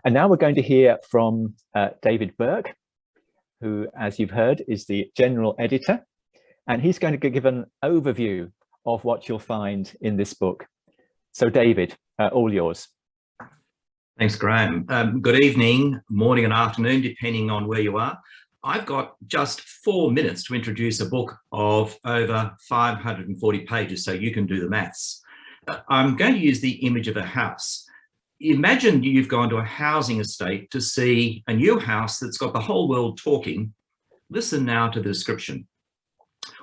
And now we're going to hear from David Burke, who, as you've heard, is the general editor, and he's going to give an overview of what you'll find in this book. So David, all yours. Thanks, Graham. Good evening, morning and afternoon, depending on where you are. I've got just 4 minutes to introduce a book of over 540 pages, so you can do the maths. I'm going to use the image of a house. Imagine you've gone to a housing estate to see a new house that's got the whole world talking. Listen now to the description.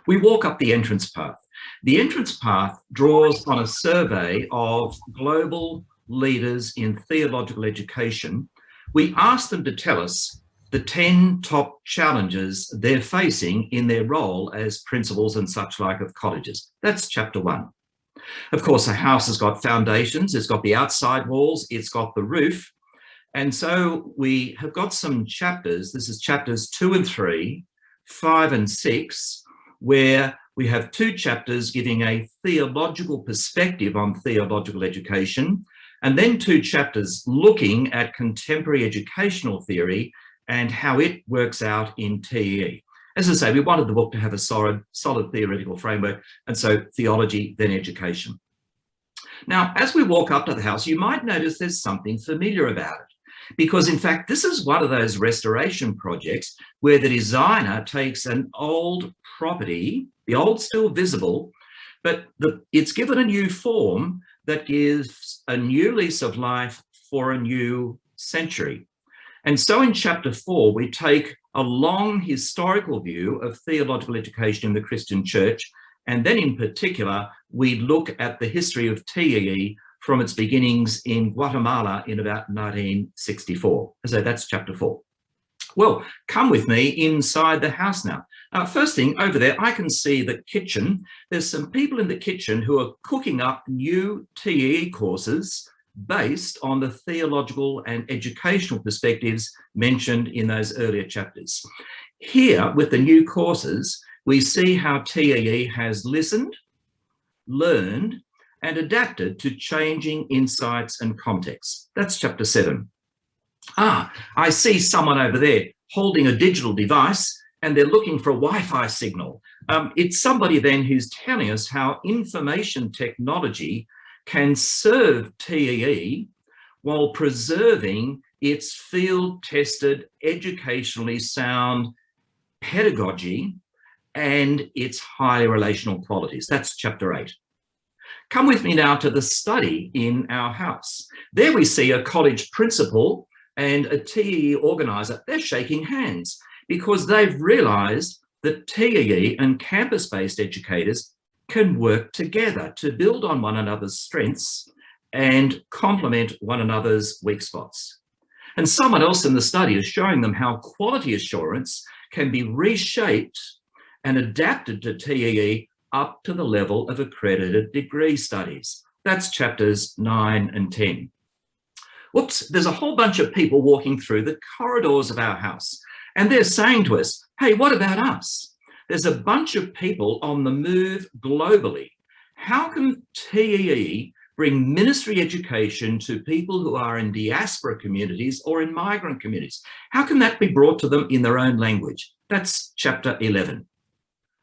We walk up the entrance path. The entrance path draws on a survey of global leaders in theological education. We ask them to tell us the 10 top challenges they're facing in their role as principals and such like of colleges. That's chapter 1. Of course, a house has got foundations, it's got the outside walls, it's got the roof. And so we have got some chapters. This is chapters 2 and 3, 5 and 6, where we have 2 chapters giving a theological perspective on theological education, and then 2 chapters looking at contemporary educational theory and how it works out in TEE. As I say, we wanted the book to have a solid theoretical framework, and so theology, then education. Now, as we walk up to the house, you might notice there's something familiar about it, because in fact, this is one of those restoration projects where the designer takes an old property, the old still visible, but it's given a new form that gives a new lease of life for a new century. And so in chapter 4, we take a long historical view of theological education in the Christian church. And then in particular, we look at the history of TEE from its beginnings in Guatemala in about 1964. So that's chapter 4. Well, come with me inside the house now. First thing, over there, I can see the kitchen. There's some people in the kitchen who are cooking up new TEE courses based on the theological and educational perspectives mentioned in those earlier chapters. Here, with the new courses, we see how TEE has listened, learned, and adapted to changing insights and contexts. That's chapter 7. I see someone over there holding a digital device and they're looking for a Wi-Fi signal. It's somebody then who's telling us how information technology can serve TEE while preserving its field-tested, educationally sound pedagogy and its highly relational qualities. That's chapter 8. Come with me now to the study in our house. There we see a college principal and a TEE organiser. They're shaking hands because they've realised that TEE and campus-based educators can work together to build on one another's strengths and complement one another's weak spots. And someone else in the study is showing them how quality assurance can be reshaped and adapted to TEE up to the level of accredited degree studies. That's chapters 9 and 10. Whoops, there's a whole bunch of people walking through the corridors of our house, and they're saying to us, hey, what about us? There's a bunch of people on the move globally. How can TEE bring ministry education to people who are in diaspora communities or in migrant communities? How can that be brought to them in their own language? That's chapter 11.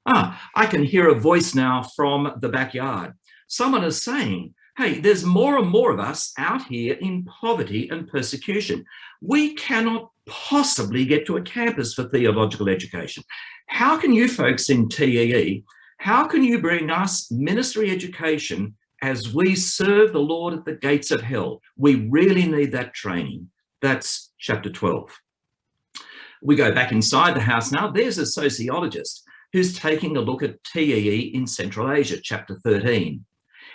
I can hear a voice now from the backyard. Someone is saying, hey, there's more and more of us out here in poverty and persecution. We cannot possibly get to a campus for theological education. How can you folks in TEE, how can you bring us ministry education as we serve the Lord at the gates of hell? We really need that training. That's chapter 12. We go back inside the house now. There's a sociologist who's taking a look at TEE in Central Asia, chapter 13.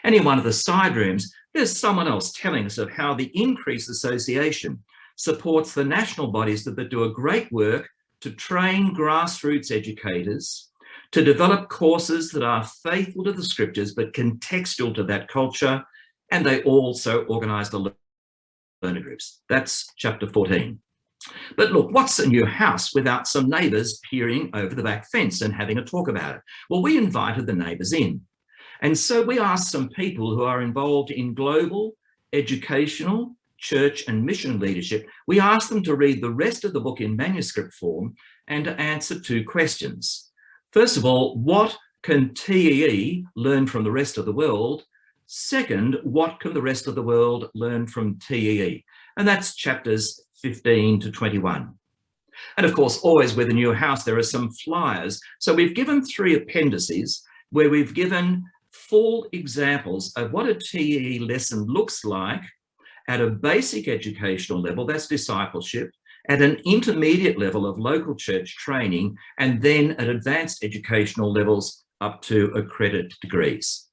And in one of the side rooms, there's someone else telling us of how the Increase Association supports the national bodies that do a great work to train grassroots educators, to develop courses that are faithful to the scriptures but contextual to that culture, and they also organise the learner groups. That's chapter 14. But look, what's a new house without some neighbours peering over the back fence and having a talk about it? Well, we invited the neighbours in. And so we asked some people who are involved in global, educational, church and mission leadership, we ask them to read the rest of the book in manuscript form and to answer 2 questions. First of all, what can TEE learn from the rest of the world? Second, what can the rest of the world learn from TEE? And that's chapters 15 to 21. And of course, always with a new house, there are some flyers. So we've given 3 appendices where we've given full examples of what a TEE lesson looks like at a basic educational level, that's discipleship, at an intermediate level of local church training, and then at advanced educational levels up to accredited degrees.